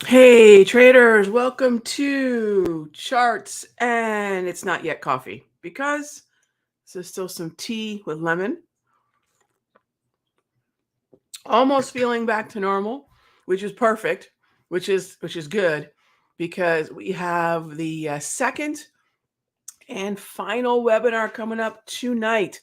Hey traders, welcome to Charts and it's not yet coffee because there's still some tea with lemon. Almost feeling back to normal, which is perfect, which is good because we have the second and final webinar coming up tonight.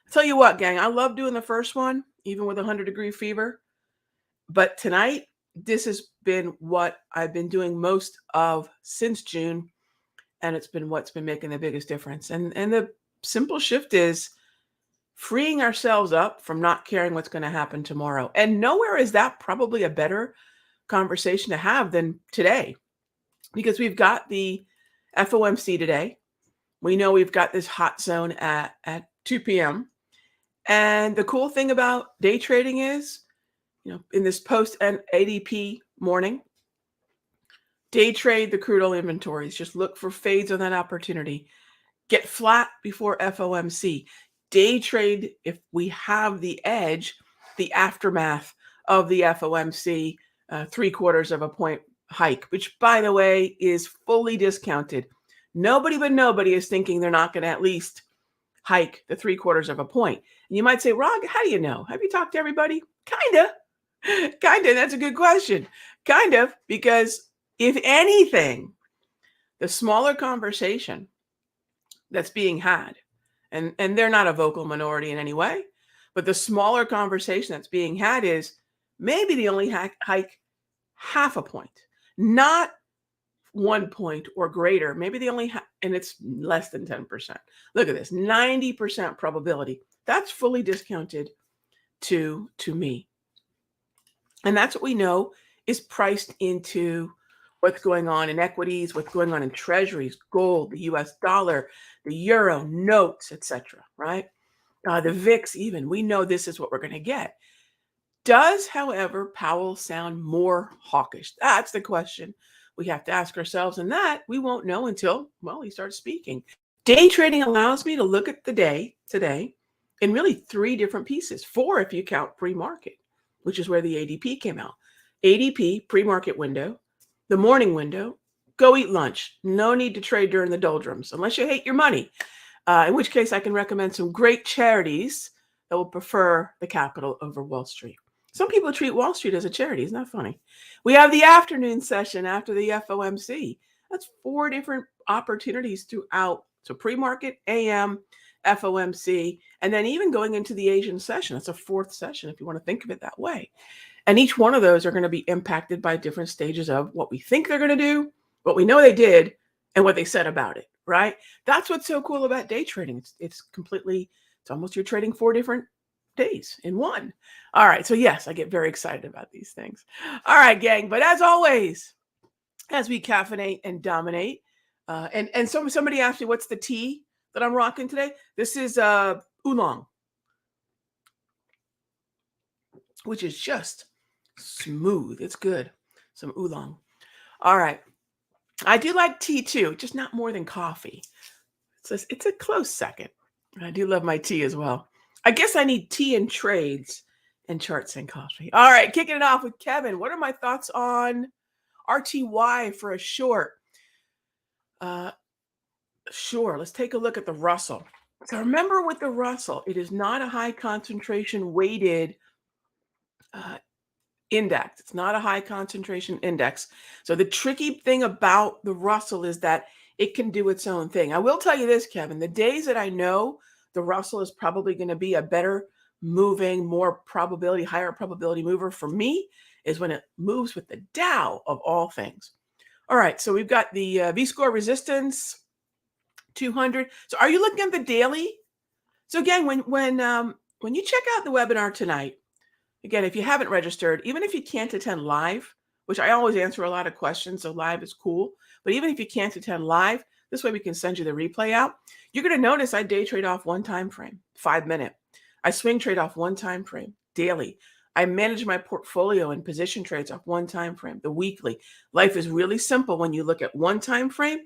I'll tell you what, gang, I love doing the first one even with 100-degree fever, but tonight this has been what I've been doing most of since June. And it's been what's been making the biggest difference. And the simple shift is freeing ourselves up from not caring what's going to happen tomorrow. And nowhere is that probably a better conversation to have than today, because we've got the FOMC today. We know we've got this hot zone at 2 p.m. And the cool thing about day trading is, in this post and ADP morning, day trade the crude oil inventories. Just look for fades on that opportunity. Get flat before FOMC. Day trade if we have the edge, the aftermath of the FOMC 3/4 of a point hike, which, by the way, is fully discounted. Nobody but nobody is thinking they're not going to at least hike the 3/4 of a point. And you might say, Rog, how do you know? Have you talked to everybody? Kind of. Kind of. That's a good question. Kind of, because if anything, the smaller conversation that's being had, and they're not a vocal minority in any way, but the smaller conversation that's being had is maybe they only hike half a point, not 1 point or greater. Maybe they only and it's less than 10%. Look at this, 90% probability. That's fully discounted to me. And that's what we know is priced into what's going on in equities, what's going on in treasuries, gold, the US dollar, the euro, notes, etc. Right? The VIX, even. We know this is what we're going to get. Does, however, Powell sound more hawkish? That's the question we have to ask ourselves. And that we won't know until, well, he starts speaking. Day trading allows me to look at the day today in really three different pieces. Four if you count pre-market, which is where the ADP came out. ADP, pre-market window, the morning window, go eat lunch. No need to trade during the doldrums unless you hate your money, in which case I can recommend some great charities that will prefer the capital over Wall Street. Some people treat Wall Street as a charity. Isn't that funny? We have the afternoon session after the FOMC. That's four different opportunities throughout. So pre-market, AM, FOMC, and then even going into the Asian session. That's a fourth session if you want to think of it that way. And each one of those are going to be impacted by different stages of what we think they're going to do, what we know they did, and what they said about it, right? That's what's so cool about day trading. It's almost you're trading four different days in one. All right. So yes, I get very excited about these things. All right, gang. But as always, as we caffeinate and dominate, and somebody asked me what's the tea that I'm rocking today. This is oolong, which is just smooth. It's good. Some oolong. All right. I do like tea too, just not more than coffee. It's a close second. I do love my tea as well. I guess I need tea and trades and charts and coffee. All right, kicking it off with Kevin. What are my thoughts on RTY for a short? Sure, let's take a look at the Russell. So remember with the Russell, it is not a high concentration weighted index. It's not a high concentration index. So the tricky thing about the Russell is that it can do its own thing. I will tell you this, Kevin, the days that I know the Russell is probably going to be a better moving, more probability, higher probability mover for me is when it moves with the Dow of all things. All right, so we've got the V-score resistance, 200. So are you looking at the daily? So again, when you check out the webinar tonight, again, if you haven't registered, even if you can't attend live, which I always answer a lot of questions, so live is cool. But even if you can't attend live, this way we can send you the replay out. You're going to notice I day trade off one time frame, 5 minute. I swing trade off one time frame daily. I manage my portfolio and position trades off one time frame, the weekly. Life is really simple when you look at one time frame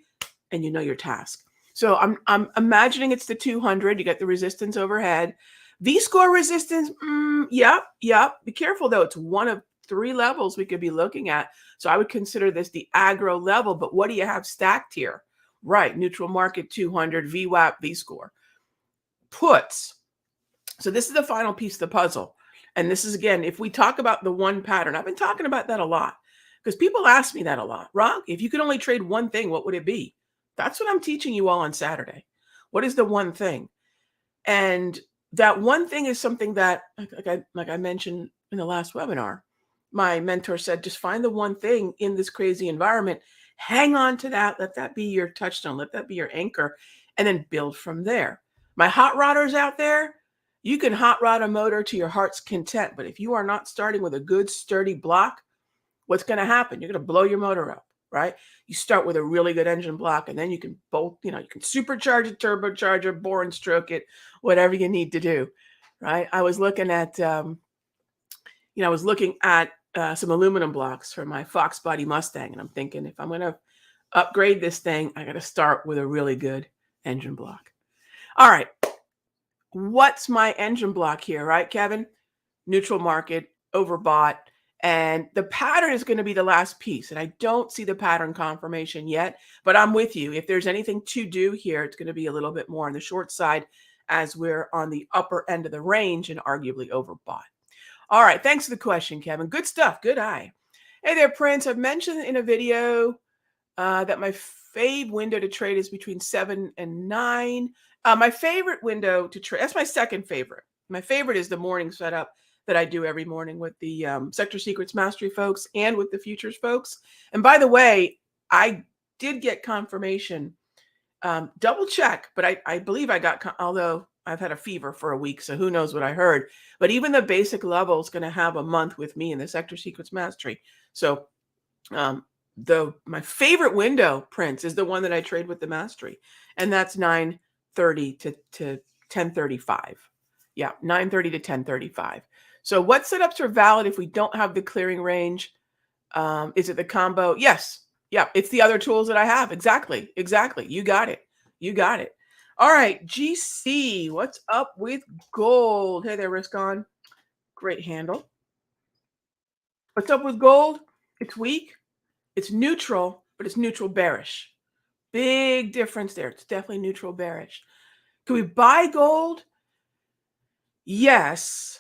and you know your task. So I'm imagining it's the 200. You got the resistance overhead. V-score resistance, yep. Be careful though. It's one of 3 levels we could be looking at. So I would consider this the aggro level, but what do you have stacked here? Right, neutral market 200, VWAP, V-score. Puts. So this is the final piece of the puzzle. And this is, again, if we talk about the one pattern, I've been talking about that a lot because people ask me that a lot. Rock, if you could only trade one thing, what would it be? That's what I'm teaching you all on Saturday. What is the one thing? And that one thing is something that, like I mentioned in the last webinar, my mentor said, just find the one thing in this crazy environment, hang on to that, let that be your touchstone, let that be your anchor, and then build from there. My hot rodders out there, you can hot rod a motor to your heart's content, but if you are not starting with a good sturdy block, what's going to happen? You're going to blow your motor up, right? You start with a really good engine block, and then you can bolt, you can supercharge it, turbocharge it, bore and stroke it, whatever you need to do, right? I was looking at, some aluminum blocks for my Fox Body Mustang, and I'm thinking, if I'm going to upgrade this thing, I got to start with a really good engine block. All right. What's my engine block here, right, Kevin? Neutral market, overbought. And the pattern is going to be the last piece. And I don't see the pattern confirmation yet, but I'm with you. If there's anything to do here, it's going to be a little bit more on the short side as we're on the upper end of the range and arguably overbought. All right. Thanks for the question, Kevin. Good stuff. Good eye. Hey there, Prince. I've mentioned in a video that my fave window to trade is between 7 and 9. My favorite window to trade, that's my second favorite. My favorite is the morning setup that I do every morning with the Sector Secrets Mastery folks and with the futures folks. And by the way, I did get confirmation, double check, but I believe I got, although I've had a fever for a week, so who knows what I heard. But even the basic level is going to have a month with me in the Sector Secrets Mastery. So my favorite window, Prince, is the one that I trade with the Mastery, and that's 9:30 to 10:35. Yeah, 9:30 to 10:35. So what setups are valid if we don't have the clearing range? Is it the combo? Yes. Yeah, it's the other tools that I have. Exactly. You got it. All right, GC, what's up with gold? Hey there, Risk On. Great handle. What's up with gold? It's weak. It's neutral, but it's neutral bearish. Big difference there. It's definitely neutral bearish. Can we buy gold? Yes.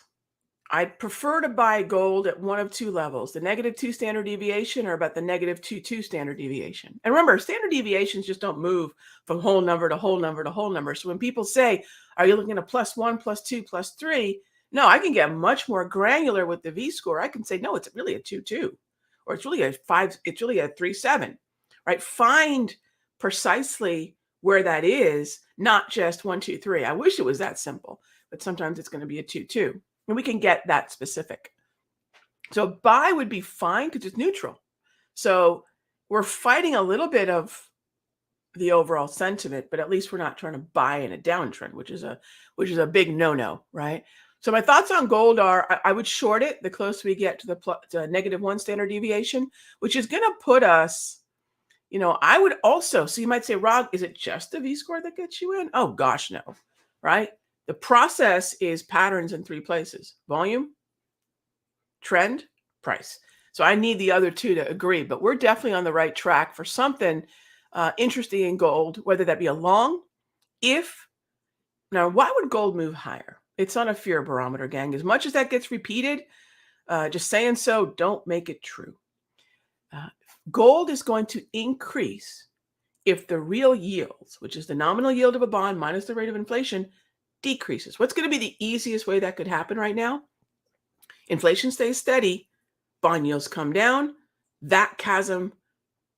I'd prefer to buy gold at one of two levels, the -2 standard deviation or about the -2 standard deviation. And remember, standard deviations just don't move from whole number to whole number to whole number. So when people say, are you looking at +1, +2, +3? No, I can get much more granular with the V-score. I can say, no, it's really a 2-2, or it's really a 5, it's really a 3-7, right? Find precisely where that is, not just 1, 2, 3. I wish it was that simple, but sometimes it's going to be a 2-2. And we can get that specific. So buy would be fine because it's neutral. So we're fighting a little bit of the overall sentiment, but at least we're not trying to buy in a downtrend, which is a big no-no, right? So my thoughts on gold are I would short it the closer we get to the -1 standard deviation, which is going to put us, I would also, so you might say, Rog, is it just the V-score that gets you in? Oh gosh, no, right? The process is patterns in 3 places: volume, trend, price. So I need the other 2 to agree, but we're definitely on the right track for something interesting in gold, whether that be a long. Now, why would gold move higher? It's on a fear barometer, gang. As much as that gets repeated, just saying so, don't make it true. Gold is going to increase if the real yields, which is the nominal yield of a bond minus the rate of inflation, decreases. What's going to be the easiest way that could happen right now? Inflation stays steady, bond yields come down, that chasm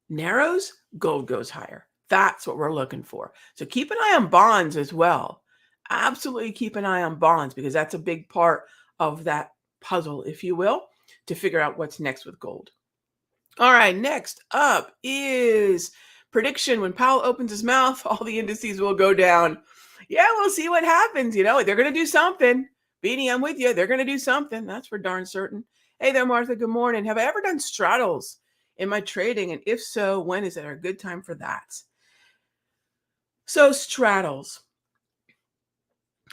narrows, gold goes higher. That's what we're looking for. So keep an eye on bonds as well. Absolutely keep an eye on bonds, because that's a big part of that puzzle, if you will, to figure out what's next with gold. All right, next up is prediction. When Powell opens his mouth, all the indices will go down. Yeah, we'll see what happens. They're going to do something. Beanie, I'm with you. They're going to do something. That's for darn certain. Hey there, Martha. Good morning. Have I ever done straddles in my trading? And if so, when is it a good time for that? So straddles.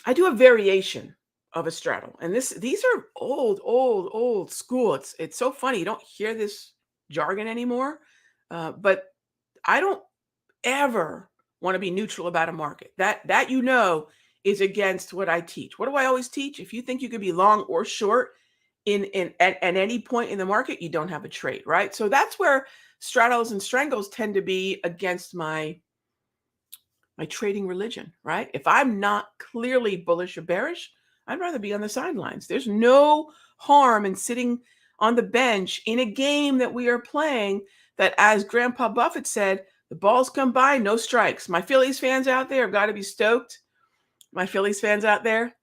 I do a variation of a straddle. And these are old school. It's so funny. You don't hear this jargon anymore. But I don't ever want to be neutral about a market. That is against what I teach. What do I always teach? If you think you could be long or short at any point in the market, you don't have a trade, right? So that's where straddles and strangles tend to be against my trading religion, right? If I'm not clearly bullish or bearish, I'd rather be on the sidelines. There's no harm in sitting on the bench in a game that we are playing that, as Grandpa Buffett said, the balls come by, no strikes. My Phillies fans out there have got to be stoked. My Phillies fans out there,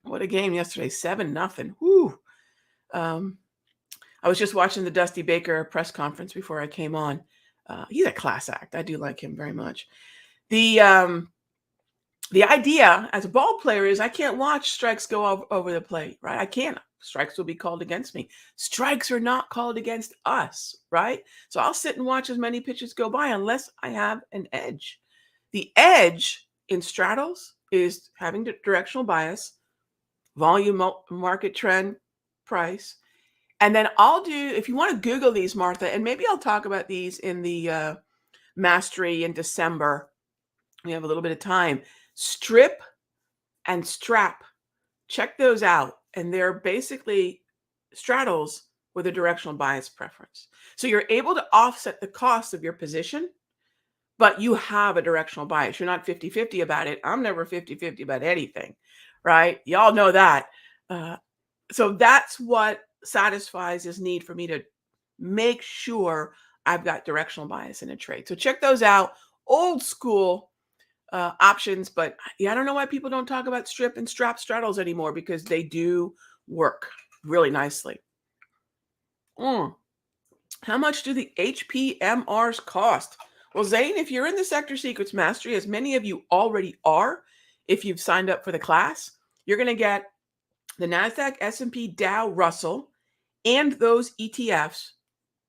what a game yesterday, 7-0. Woo. I was just watching the Dusty Baker press conference before I came on. He's a class act. I do like him very much. The idea as a ball player is I can't watch strikes go over the plate, right? I can't. Strikes will be called against me. Strikes are not called against us, right? So I'll sit and watch as many pitches go by unless I have an edge. The edge in straddles is having directional bias, volume, market trend, price. And then I'll do, if you want to Google these, Martha, and maybe I'll talk about these in the mastery in December. We have a little bit of time. Strip and strap. Check those out. And they're basically straddles with a directional bias preference. So you're able to offset the cost of your position, but you have a directional bias. You're not 50-50 about it. I'm never 50-50 about anything, right? Y'all know that. So that's what satisfies this need for me to make sure I've got directional bias in a trade. So check those out. Old school options, but yeah, I don't know why people don't talk about strip and strap straddles anymore, because they do work really nicely. How much do the HPMRs cost? Well, Zane, if you're in the Sector Secrets Mastery, as many of you already are, if you've signed up for the class, you're going to get the NASDAQ, S&P, Dow, Russell, and those ETFs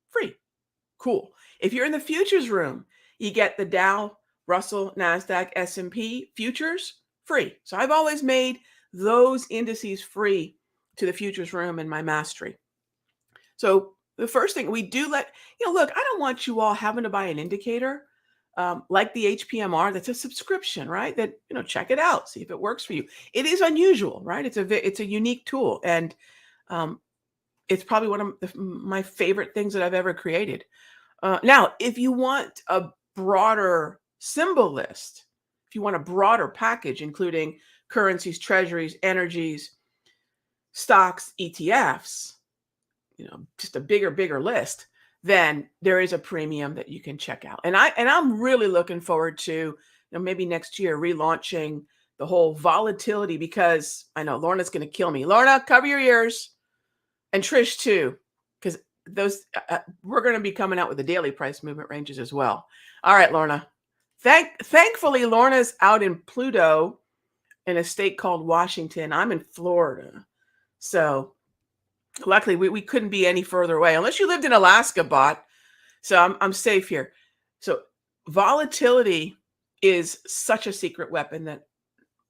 free. Cool. If you're in the futures room, you get the Dow, Russell, NASDAQ, S&P futures free. So I've always made those indices free to the futures room in my mastery. So the first thing we do look, I don't want you all having to buy an indicator like the HPMR. That's a subscription, right? That, check it out, see if it works for you. It is unusual, right? It's a unique tool. And it's probably one of my favorite things that I've ever created. Now, if you want a broader symbol list, if you want a broader package, including currencies, treasuries, energies, stocks, ETFs, just a bigger list, then there is a premium that you can check out. And I'm really looking forward to, maybe next year relaunching the whole volatility, because I know Lorna's going to kill me. Lorna, cover your ears, and Trish too, because those we're going to be coming out with the daily price movement ranges as well. All right, Lorna. Thankfully, Lorna's out in Pluto in a state called Washington. I'm in Florida. So luckily we couldn't be any further away, unless you lived in Alaska, bot. So I'm safe here. So volatility is such a secret weapon that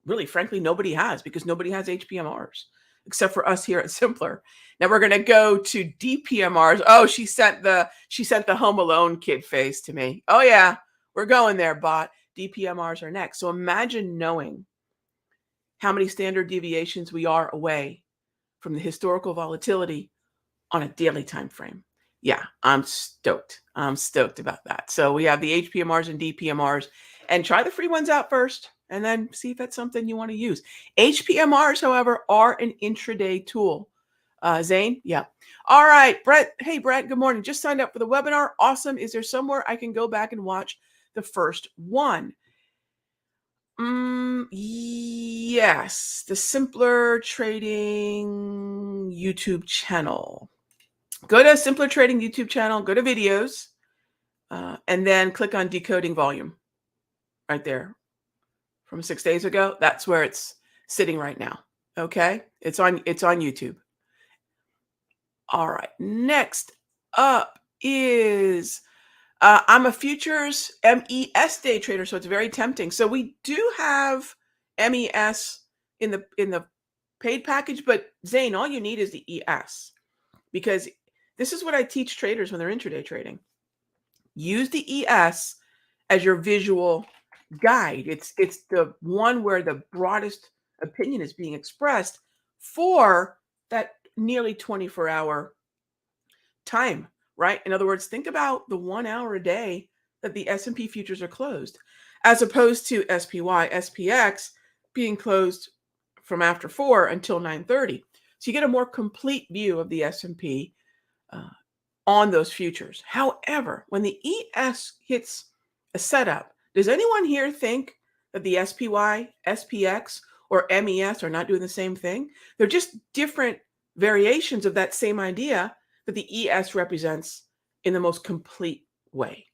really, frankly, nobody has, because nobody has HPMRs except for us here at Simpler. Now we're going to go to DPMRs. Oh, she sent the Home Alone kid face to me. Oh yeah, we're going there, bot. DPMRs are next. So imagine knowing how many standard deviations we are away from the historical volatility on a daily time frame. Yeah, I'm stoked. I'm stoked about that. So we have the HPMRs and DPMRs, and try the free ones out first, and then see if that's something you want to use. HPMRs, however, are an intraday tool. Zane? Yeah. All right, Brett. Hey, Brett, good morning. Just signed up for the webinar. Awesome. Is there somewhere I can go back and watch the first one? Yes, the Simpler Trading YouTube channel. Go to Simpler Trading YouTube channel, go to videos, and then click on decoding volume right there from 6 days ago. That's where it's sitting right now. Okay, it's on YouTube. All right, next up is I'm a futures MES day trader, so it's very tempting. So we do have MES in the paid package, but Zane, all you need is the ES, because this is what I teach traders when they're intraday trading. Use the ES as your visual guide. It's the one where the broadest opinion is being expressed for that nearly 24-hour time, right? In other words, think about the 1 hour a day that the S&P futures are closed, as opposed to SPY, SPX being closed from after 4 until 9:30. So you get a more complete view of the S&P on those futures. However, when the ES hits a setup, does anyone here think that the SPY, SPX, or MES are not doing the same thing? They're just different variations of that same idea that the ES represents in the most complete way.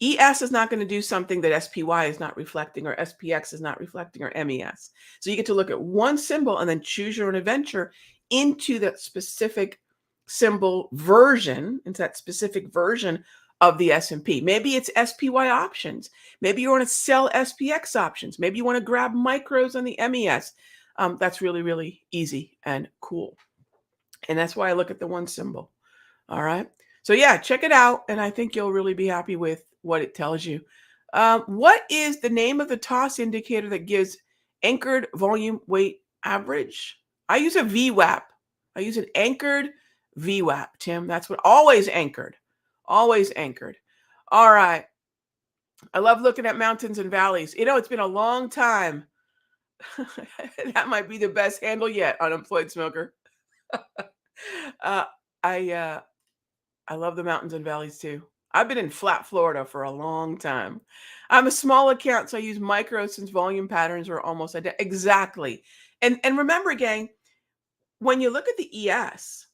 ES is not going to do something that SPY is not reflecting, or SPX is not reflecting, or MES. So you get to look at one symbol and then choose your own adventure into that specific symbol version, into that specific version of the S&P. Maybe it's SPY options. Maybe you want to sell SPX options. Maybe you want to grab micros on the MES. That's really, really easy and cool. And that's why I look at the one symbol. All right. So yeah, check it out. And I think you'll really be happy with what it tells you. What is the name of the TOS indicator that gives anchored volume weight average? I use a VWAP. I use an anchored VWAP, Tim. That's what, always anchored. Always anchored. All right. I love looking at mountains and valleys. You know, it's been a long time. That might be the best handle yet, unemployed smoker. I love the mountains and valleys too. I've been in flat Florida for a long time. I'm a small account, so I use micro since volume patterns are almost identical. Exactly. And remember, gang, when you look at the ES,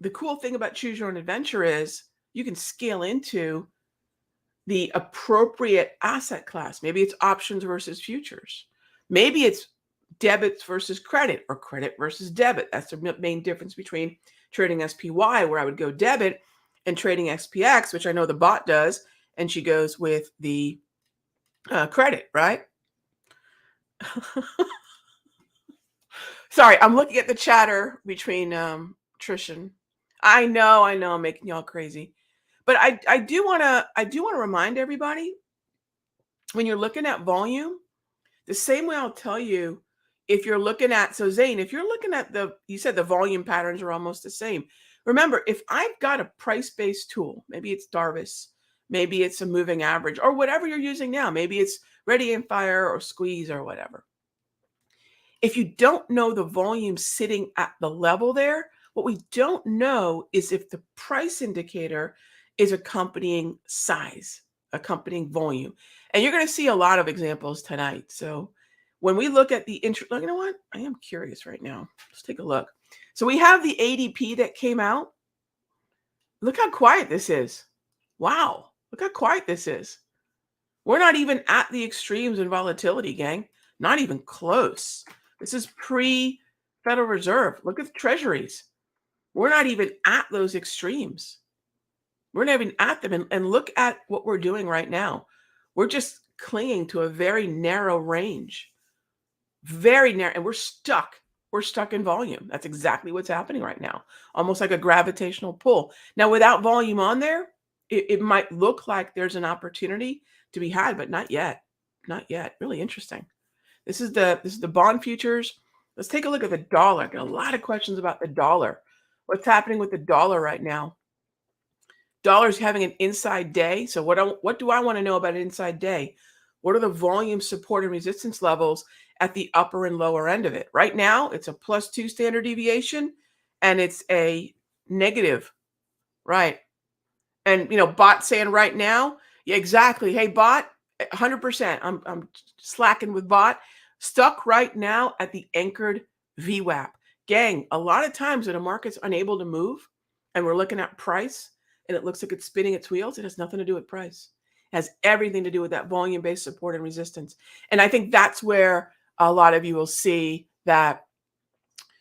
the cool thing about Choose Your Own Adventure is you can scale into the appropriate asset class. Maybe it's options versus futures. Maybe it's debits versus credit, or credit versus debit. That's the main difference between trading SPY, where I would go debit, and trading SPX, which I know the bot does, and she goes with the credit, right? Sorry, I'm looking at the chatter between Trish and I know I'm making y'all crazy. But I do want to remind everybody, when you're looking at volume, the same way I'll tell you, if you're looking at, so Zane, if you're looking at you said the volume patterns are almost the same. Remember, if I've got a price-based tool, maybe it's Darvis, maybe it's a moving average, or whatever you're using now, maybe it's Ready and Fire or Squeeze or whatever. If you don't know the volume sitting at the level there, what we don't know is if the price indicator is accompanying size, accompanying volume. And you're going to see a lot of examples tonight. So when we look at the you know what? I am curious right now. Let's take a look. So we have the ADP that came out. Look how quiet this is. Wow. Look how quiet this is. We're not even at the extremes in volatility, gang. Not even close. This is pre-Federal Reserve. Look at the treasuries. We're not even at those extremes. We're not even at them. And look at what we're doing right now. We're just clinging to a very narrow range. Very narrow. And we're stuck. We're stuck in volume. That's exactly what's happening right now. Almost like a gravitational pull. Now, without volume on there, it might look like there's an opportunity to be had, but not yet. Not yet. Really interesting. This is the bond futures. Let's take a look at the dollar. I got a lot of questions about the dollar. What's happening with the dollar right now? Dollar's having an inside day. So what do I want to know about an inside day? What are the volume support and resistance levels at the upper and lower end of it? Right now, it's a +2 standard deviation, and it's a negative, right? And bot saying right now, yeah, exactly. Hey, bot, 100%. I'm slacking with bot. Stuck right now at the anchored VWAP. Gang, a lot of times when a market's unable to move and we're looking at price and it looks like it's spinning its wheels, it has nothing to do with price. It has everything to do with that volume-based support and resistance. And I think that's where a lot of you will see that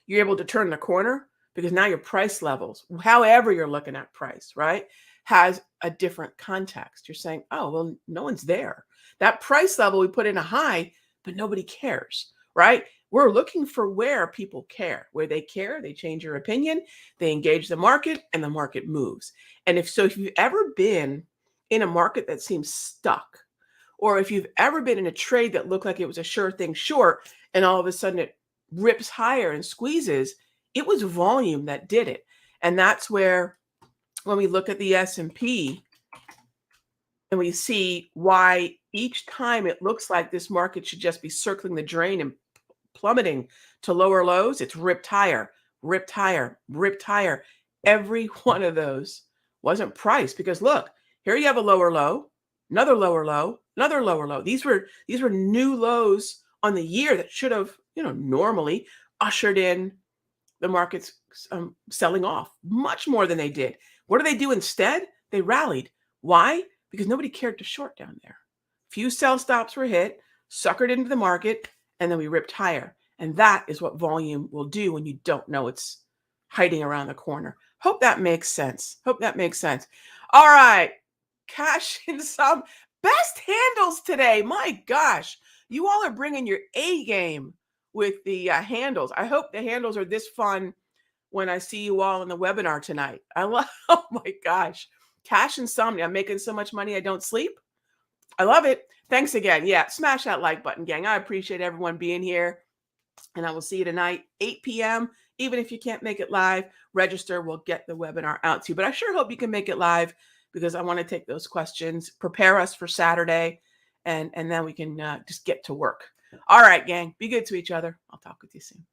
you're able to turn the corner, because now your price levels, however you're looking at price, right, has a different context. You're saying, oh, well, no one's there. That price level, we put in a high, but nobody cares. right? We're looking for where people care. Where they care, they change your opinion, they engage the market, and the market moves. And if you've ever been in a market that seems stuck, or if you've ever been in a trade that looked like it was a sure thing short, and all of a sudden it rips higher and squeezes, it was volume that did it. And that's where, when we look at the S&P and we see why each time it looks like this market should just be circling the drain and plummeting to lower lows, it's ripped higher, ripped higher, ripped higher. Every one of those wasn't priced, because look, here you have a lower low, another lower low, another lower low. These were new lows on the year that should have, normally ushered in the markets selling off much more than they did. What do they do instead? They rallied. Why? Because nobody cared to short down there. Few sell stops were hit, suckered into the market, and then we ripped higher. And that is what volume will do when you don't know it's hiding around the corner. Hope that makes sense. Hope that makes sense. All right. Cash in some best handles today. My gosh. You all are bringing your A game with the handles. I hope the handles are this fun when I see you all in the webinar tonight. I love, oh my gosh. Cash insomnia. I'm making so much money I don't sleep. I love it. Thanks again. Yeah, smash that like button, gang. I appreciate everyone being here. And I will see you tonight, 8 p.m. Even if you can't make it live, register. We'll get the webinar out to you. But I sure hope you can make it live, because I want to take those questions, prepare us for Saturday, and then we can just get to work. All right, gang. Be good to each other. I'll talk with you soon.